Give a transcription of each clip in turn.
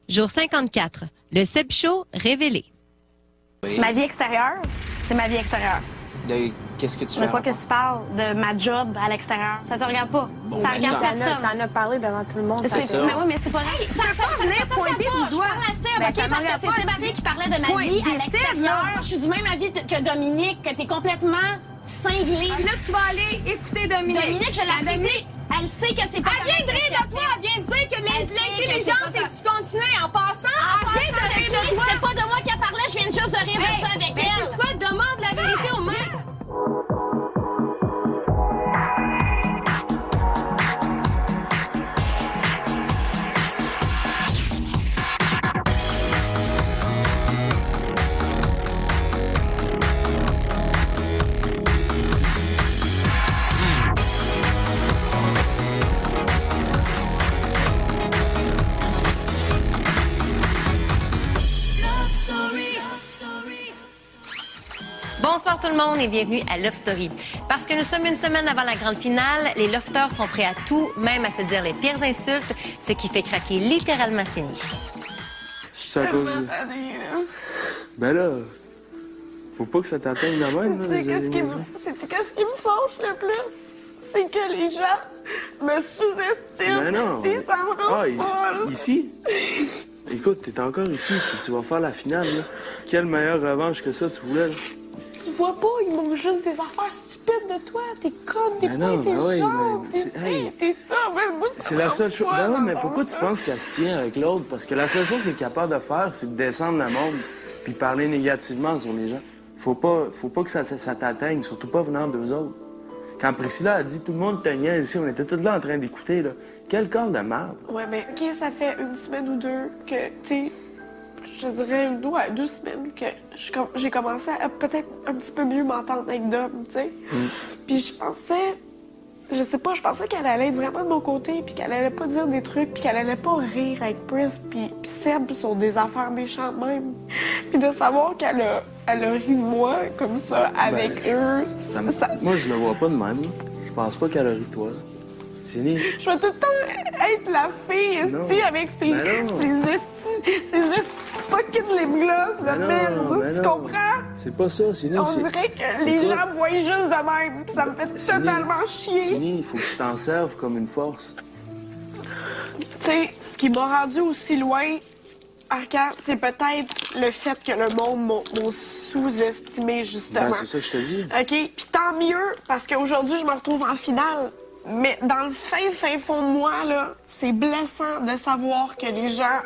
Jour 54. Le Seb Show révélé. Oui. Ma vie extérieure, c'est ma vie extérieure. Qu'est-ce que tu fais? De quoi que tu parles? De ma job à l'extérieur. Ça te regarde pas. Bon, ça ben, regarde attends. personne. T'en as parlé devant tout le monde. C'est ça. Mais oui, mais c'est pas grave. Tu peux pas venir pointer du doigt. Je parle à Seb, Ben, OK? ça Parce m'arrête que pas, c'est Sébastien qui parlait de ma Point vie à des Seb, l'extérieur. là. Je suis du même avis que Dominique, que t'es complètement cinglée. Là, tu vas aller écouter Dominique. Dominique, je l'apprécie. Elle sait que c'est pas Elle vient de rire de toi. Elle vient de dire que l'intelligence, c'est que tu continues en passant. En Elle vient passant de de rire de qui? toi. C'était pas de moi qu'elle parlait, je viens juste de rire de ça avec elle. Tu quoi? Demande la vérité au maire. Bonsoir tout le monde et bienvenue à Love Story. Parce que nous sommes une semaine avant la grande finale, les lofters sont prêts à tout, même à se dire les pires insultes, ce qui fait craquer littéralement Cindy. C'est à cause de... Ben là, faut pas que ça t'atteigne de même, là, C'est les qu'est-ce qui animations. qu'est-ce qui me fâche le plus? C'est que les gens me sous-estiment. Ben non. Si, ça me rend folle. Ici? Écoute, t'es encore ici, puis tu vas faire la finale, là. Quelle meilleure revanche que ça, tu voulais, là? Tu vois pas, il manque juste des affaires stupides de toi. T'es conne, t'es Ben pas non, ben oui, intelligente, ben, t'es c'est- hey. ci, t'es ça. Ben, moi, ça C'est me la rend seule chose. folle Ben oui, mais d'entendre pourquoi tu ça. penses qu'elle se tient avec l'autre? Parce que la seule chose qu'elle est capable de faire, c'est de descendre le monde puis parler négativement sur les gens. Faut pas que ça t'atteigne, surtout pas venant d'eux autres. Quand Priscilla a dit tout le monde te niaise ici, on était tous là en train d'écouter, là. Quel corps de merde. Ouais, mais OK, ça fait une semaine ou deux que, tu sais, je te dirais deux semaines que j'ai commencé à peut-être un petit peu mieux m'entendre avec Dom, tu sais. Puis je pensais qu'elle allait être vraiment de mon côté, puis qu'elle allait pas dire des trucs, puis qu'elle allait pas rire avec Pris, puis Seb sur des affaires méchantes même. Puis de savoir qu'elle a ri de moi comme ça avec eux, Moi, je le vois pas de même, là. Je pense pas qu'elle a ri de toi, là. C'est né. je vais tout le temps être la fille, Non. ici, avec ses Ben non. fucking lip gloss de Ben non, merde, ben tu non. comprends? C'est pas ça, c'est né. On dirait que les Écoute, gens me voient juste de même, puis ça me fait totalement chier. Sini, il faut que tu t'en serves comme une force. Tu sais, ce qui m'a rendu aussi loin, Arcade, c'est peut-être le fait que le monde m'ont sous-estimé, justement. Ben, c'est ça que je te dis. OK? Puis tant mieux, parce qu'aujourd'hui, je me retrouve en finale. Mais dans le fin fond de moi, là, c'est blessant de savoir que les gens...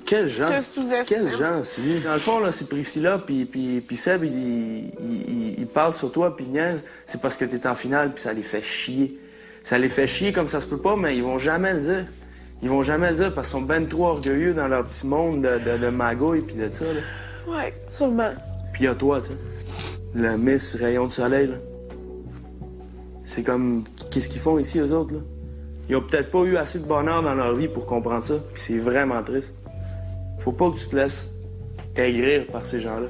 Quel gens? Te sous-estime. Quel gens, Sini? Dans le fond, là, c'est Priscilla puis Seb, il parle sur toi puis il niaise. C'est parce que t'es en finale puis ça les fait chier. Ça les fait chier comme ça se peut pas, mais ils vont jamais le dire. Ils vont jamais le dire parce qu'ils sont ben trop orgueilleux dans leur petit monde de magouilles puis de ça, là. Ouais, sûrement. Puis y a toi, tu sais. Le Miss Rayon de Soleil, là. C'est comme... Qu'est-ce qu'ils font ici, eux autres, là? Ils ont peut-être pas eu assez de bonheur dans leur vie pour comprendre ça. Puis c'est vraiment triste. Faut pas que tu te laisses aigrir par ces gens-là.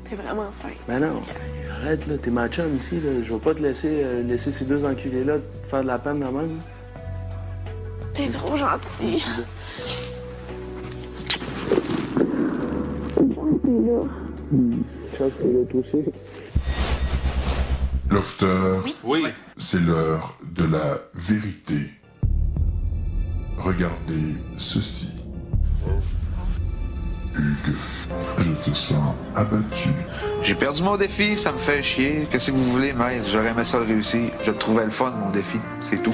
T'es vraiment fin. Ben non, arrête, là. T'es ma chum ici, là. Je vais pas te laisser ces deux enculés-là te faire de la peine de même, là. T'es trop gentil. Ici, là. Chance que t'es là, toi aussi. Lofter, Oui. c'est l'heure de la vérité. Regardez ceci. Hugues, je te sens abattu. J'ai perdu mon défi, ça me fait chier. Qu'est-ce que vous voulez, maître? J'aurais aimé ça le réussir. Je trouvais le fun, mon défi. C'est tout.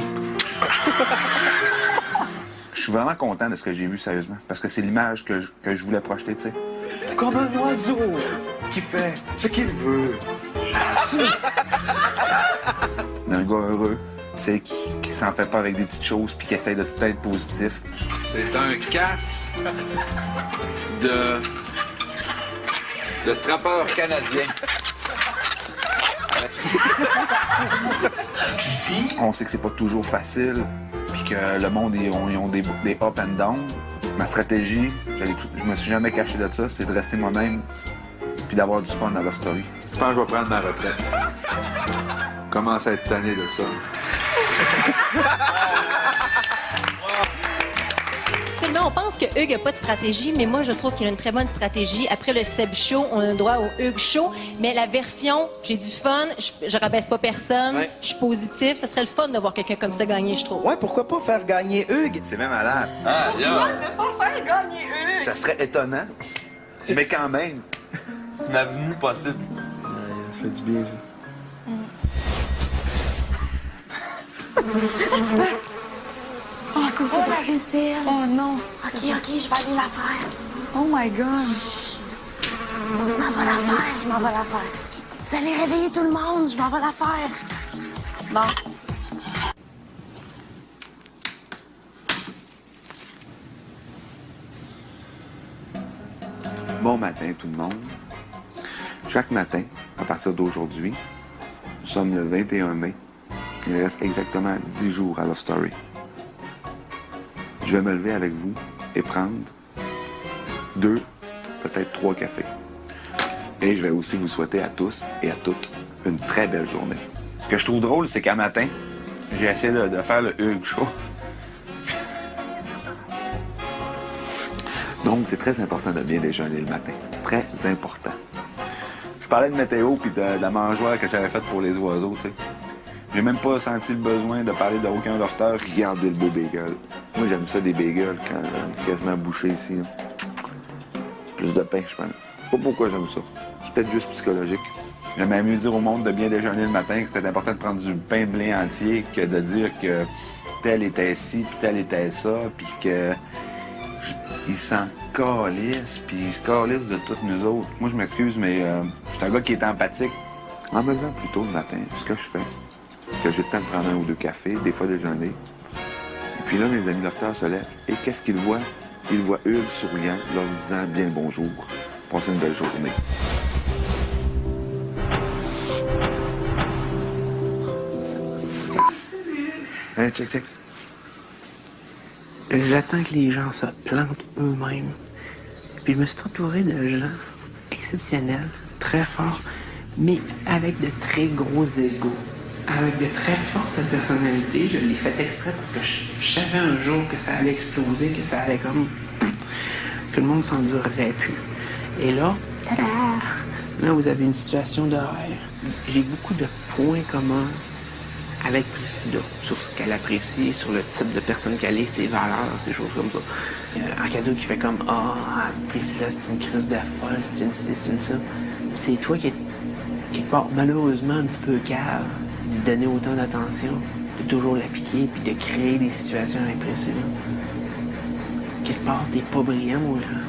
Je suis vraiment content de ce que j'ai vu, sérieusement. Parce que c'est l'image que je voulais projeter, tu sais. Comme un oiseau qui fait ce qu'il veut. D'un gars heureux, tu sais, qui s'en fait pas avec des petites choses puis qui essaye de tout être positif. C'est un casse de trappeur canadien. On sait que c'est pas toujours facile puis que le monde, ils ont des up and down. Ma stratégie, je me suis jamais caché de ça, c'est de rester moi-même puis d'avoir du fun dans la story. Je pense que je vais prendre ma retraite. Commence à être tanné de ça. Tout le là, on pense que Hugues n'a pas de stratégie, mais moi, je trouve qu'il a une très bonne stratégie. Après le Seb Show, on a le droit au Hugues Show, mais la version, j'ai du fun, je rabaisse pas personne, Ouais. je suis positif. Ce serait le fun de voir quelqu'un comme ça gagner, je trouve. Ouais, pourquoi pas faire gagner Hugues? C'est même malade. Ah, là! Pas faire gagner Hugues! Ça serait étonnant, mais quand même. C'est ma venue possible. Ça fait du bien, ça. Oh, à cause de la vaisselle. Oh non. OK, je vais aller la faire. Oh my God. Je m'en vais la faire. Vous allez réveiller tout le monde, je m'en vais la faire. Bon. Bon matin, tout le monde. Chaque matin, à partir d'aujourd'hui, nous sommes le 21 mai. Il reste exactement 10 jours à Love Story. Je vais me lever avec vous et prendre 2, peut-être 3 cafés. Et je vais aussi vous souhaiter à tous et à toutes une très belle journée. Ce que je trouve drôle, c'est qu'à matin, j'ai essayé de faire le Hugues Show. Donc, c'est très important de bien déjeuner le matin. Très important. Je parlais de météo puis de la mangeoire que j'avais faite pour les oiseaux, tu sais. J'ai même pas senti le besoin de parler d'aucun lofter. Regardez le beau bagel. Moi, j'aime ça des bagels quand quasiment bouché ici. Là. Plus de pain, je pense. Je sais pas pourquoi j'aime ça. C'est peut-être juste psychologique. J'aimais mieux dire au monde de bien déjeuner le matin, que c'était important de prendre du pain de blé entier que de dire que tel était ci puis tel était ça, puis que il s'en calisse, puis il se calisse de toutes nous autres. Moi, je m'excuse, mais je suis un gars qui est empathique. En me levant plus tôt le matin, ce que je fais, c'est que j'ai le temps de prendre 1 ou 2 cafés, des fois déjeuner. Et puis là, mes amis lofters se lèvent. Et qu'est-ce qu'ils voient? Ils voient Hugues souriant, leur disant bien le bonjour. Passez une belle journée. Hein, check, check. J'attends que les gens se plantent eux-mêmes. Puis je me suis entouré de gens exceptionnels, très forts, mais avec de très gros égos, avec de très fortes personnalités. Je l'ai fait exprès parce que je savais un jour que ça allait exploser, que ça allait comme... que le monde s'endurerait plus. Et là, tada! Là, vous avez une situation de rêve. J'ai beaucoup de points communs avec Priscilla, sur ce qu'elle apprécie, sur le type de personne qu'elle est, ses valeurs, ces choses comme ça. Un cadeau qui fait comme « Ah, Priscilla, c'est une crise de folle, c'est une ci, c'est une ça. » C'est toi qui es, quelque part, malheureusement, un petit peu cave, d'y donner autant d'attention, de toujours la piquer, puis de créer des situations avec Priscilla. Quelque part, t'es pas brillant, mon grand.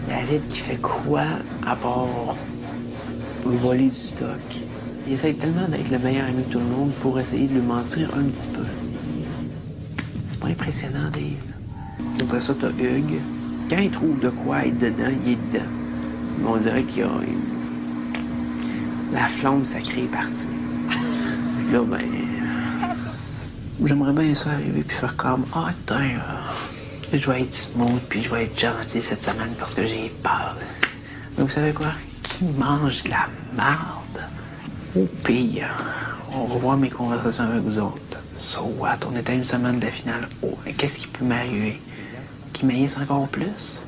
David qui fait quoi à part voler du stock? Il essaie tellement d'être le meilleur ami de tout le monde pour essayer de lui mentir un petit peu. C'est pas impressionnant, Dave. Après ça, t'as Hugues. Quand il trouve de quoi être dedans, il est dedans. Mais on dirait qu'il y a... La flamme sacrée est partie. Là, ben... J'aimerais bien ça arriver puis faire comme... Ah, putain, je vais être smooth puis je vais être gentil cette semaine parce que j'ai peur. Mais vous savez quoi? Qui mange de la marde? Au pire, on va voir mes conversations avec vous autres. So what? On était à une semaine de la finale. Oh, qu'est-ce qui peut m'arriver? Qui m'aillisse encore plus?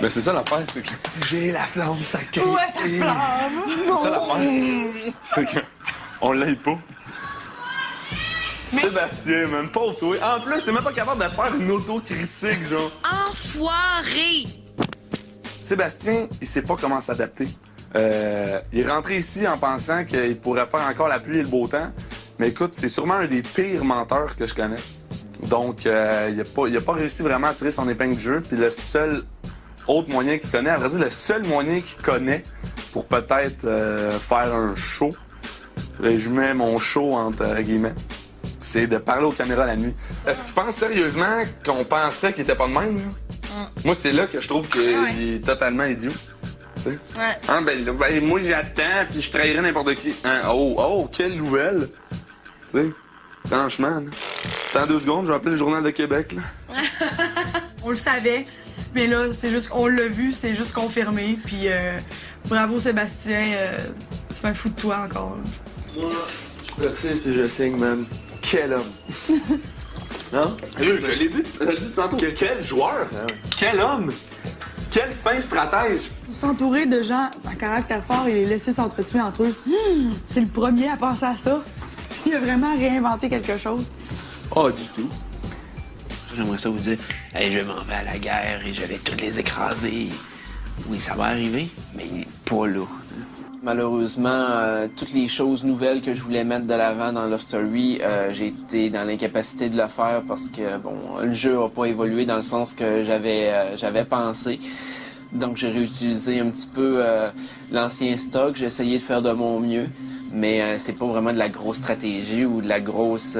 Ben c'est ça l'affaire, c'est que... J'ai la flamme sacrée. Où est ta flamme? C'est ça l'affaire. C'est que... On l'aille pas. Sébastien, même pauvre toi. En plus, t'es même pas capable de faire une autocritique, genre. Enfoiré! Sébastien, il sait pas comment s'adapter. Il est rentré ici en pensant qu'il pourrait faire encore la pluie et le beau temps. Mais écoute, c'est sûrement un des pires menteurs que je connaisse. Donc, il a pas réussi vraiment à tirer son épingle du jeu. Puis le seul autre moyen qu'il connaît, à vrai dire, le seul moyen qu'il connaît pour peut-être faire un show, et je mets mon show entre guillemets, c'est de parler aux caméras la nuit. Est-ce qu'il pense sérieusement qu'on pensait qu'il était pas de même? Moi, c'est là que je trouve qu'il est totalement idiot. Ouais. Hein, ben, moi, j'attends, puis je trahirais n'importe qui. Hein? Oh, quelle nouvelle! Tu sais, franchement, là. Dans 2 secondes, je vais appeler le Journal de Québec, là. On le savait, mais là, c'est juste qu'on l'a vu, c'est juste confirmé. Puis bravo Sébastien, tu fais un fou de toi encore. Moi, je persiste et je signe, man. Quel homme! Non? Je l'ai dit tantôt. Quel joueur? Quel homme? Quel fin stratège! S'entourer de gens à caractère fort et les laisser s'entretuer entre eux, c'est le premier à penser à ça. Il a vraiment réinventé quelque chose. Oh, du tout. J'aimerais ça vous dire, hey, je m'en vais à la guerre et je vais toutes les écraser. Oui, ça va arriver, mais pas là. Malheureusement, toutes les choses nouvelles que je voulais mettre de l'avant dans Love Story, j'ai été dans l'incapacité de le faire parce que, bon, le jeu n'a pas évolué dans le sens que j'avais pensé. Donc, j'ai réutilisé un petit peu l'ancien stock. J'ai essayé de faire de mon mieux, mais c'est pas vraiment de la grosse stratégie ou de la grosse...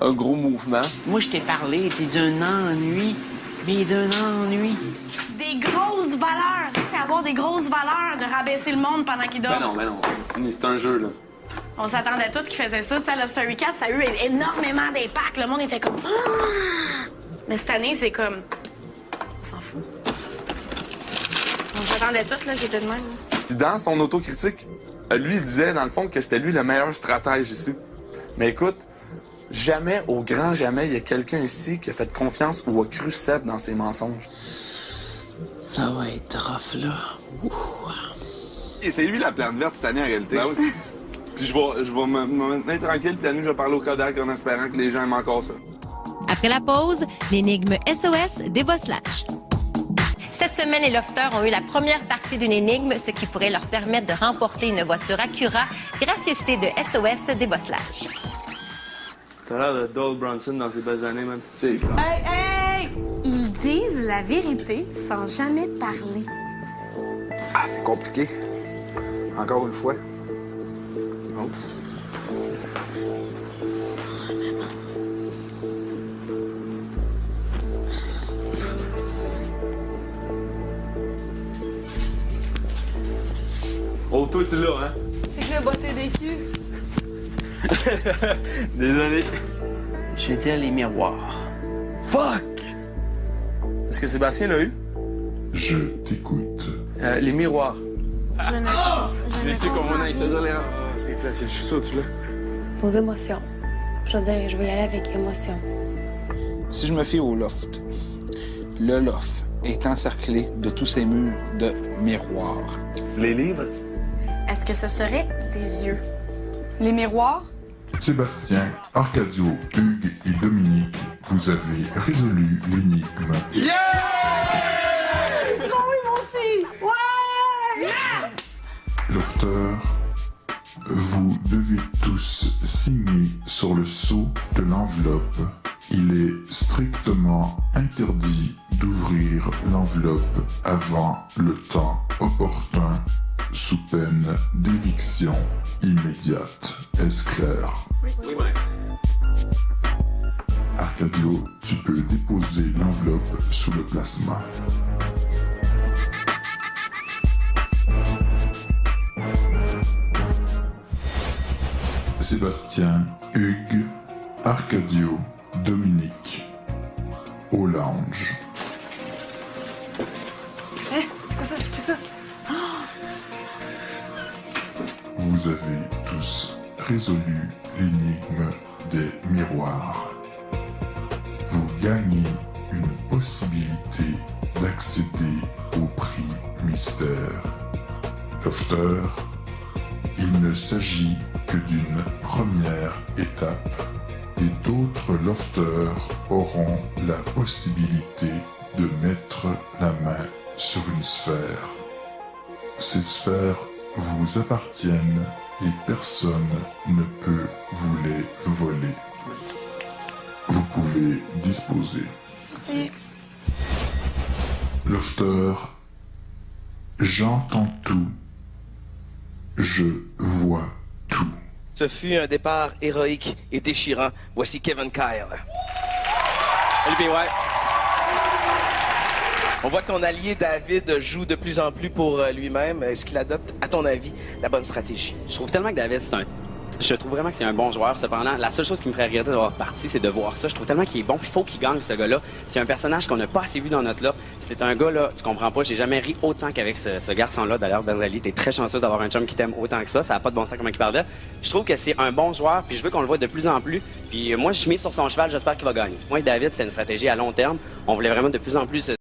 un gros mouvement. Moi, je t'ai parlé, t'es d'un ennui, mais d'un ennui. Des grosses valeurs! Ça, c'est avoir des grosses valeurs de rabaisser le monde pendant qu'il dort. Ben non, c'est un jeu, là. On s'attendait tous qu'ils faisaient ça. Tu sais, à Love Story 4, ça a eu énormément d'impact. Le monde était comme... Mais cette année, c'est comme... On s'en fout. On s'attendait tous, là, qui étaient de même. Dans son autocritique, lui, il disait, dans le fond, que c'était lui le meilleur stratège ici. Mais écoute, jamais, au grand jamais, il y a quelqu'un ici qui a fait confiance ou a cru Seb dans ses mensonges. Ça va être rough, là. Et c'est lui la plante verte cette année, en réalité. Ben oui. Puis je vais me maintenir tranquille, puis la nuit, je vais parler au Kodak en espérant que les gens aiment encore ça. Après la pause, l'énigme SOS des Bosslages. Cette semaine, les lofters ont eu la première partie d'une énigme, ce qui pourrait leur permettre de remporter une voiture Acura, gracieuseté de SOS des Bosslages. T'as l'air de Dole Bronson dans ses belles années, man. C'est clair. Hey, hey! Ils disent la vérité sans jamais parler. Ah, c'est compliqué. Encore une fois. Oh. Oh, toi, tu l'as, hein? C'est que le botté des culs. Désolé. Je vais dire les miroirs. Fuck! Est-ce que Sébastien l'a eu? Je t'écoute. Les miroirs. Je ne Tu sais comment on a fait dire les rangs? C'est clair, c'est juste ça, tu l'as. Vos émotions. Je veux dire, je vais y aller avec émotion. Si je me fie au loft, le loft est encerclé de tous ces murs de miroirs. Les livres? Est-ce que ce serait des yeux? Les miroirs? Sébastien, Arcadio, Hugues et Dominique, vous avez résolu l'énigme. Yeah! Oh oui, moi aussi! Ouais! Yeah! Lofter, vous devez tous signer sur le sceau de l'enveloppe. Il est strictement interdit d'ouvrir l'enveloppe avant le temps opportun sous peine d'éviction immédiate. Est-ce clair? Oui, maître. Arcadio, tu peux déposer l'enveloppe sous le plasma. Sébastien, Hugues, Arcadio, Dominique, au lounge. Hein? C'est quoi ça? C'est ça? Vous avez tous résolu l'énigme des miroirs. Vous gagnez une possibilité d'accéder au prix mystère. Lofter, il ne s'agit que d'une première étape et d'autres lofters auront la possibilité de mettre la main sur une sphère. Ces sphères vous appartiennent et personne ne peut vous les voler. Vous pouvez disposer. Merci. Lofter, j'entends tout. Je vois tout. Ce fut un départ héroïque et déchirant. Voici Kevin Kyle. Olivier, ouais. On voit que ton allié David joue de plus en plus pour lui-même. Est-ce qu'il adopte, à ton avis, la bonne stratégie? Je trouve tellement que David, c'est un Je trouve vraiment que c'est un bon joueur. Cependant, la seule chose qui me ferait regretter d'avoir parti, c'est de voir ça. Je trouve tellement qu'il est bon, puis il faut qu'il gagne, ce gars-là. C'est un personnage qu'on n'a pas assez vu dans notre là. C'était un gars, là, tu comprends pas, j'ai jamais ri autant qu'avec ce garçon-là. D'ailleurs, Danieli, t'es très chanceux d'avoir un chum qui t'aime autant que ça. Ça n'a pas de bon sens comment il parlait. Je trouve que c'est un bon joueur, puis je veux qu'on le voit de plus en plus. Puis moi, je suis mis sur son cheval, j'espère qu'il va gagner. Moi et David, c'est une stratégie à long terme. On voulait vraiment de plus en plus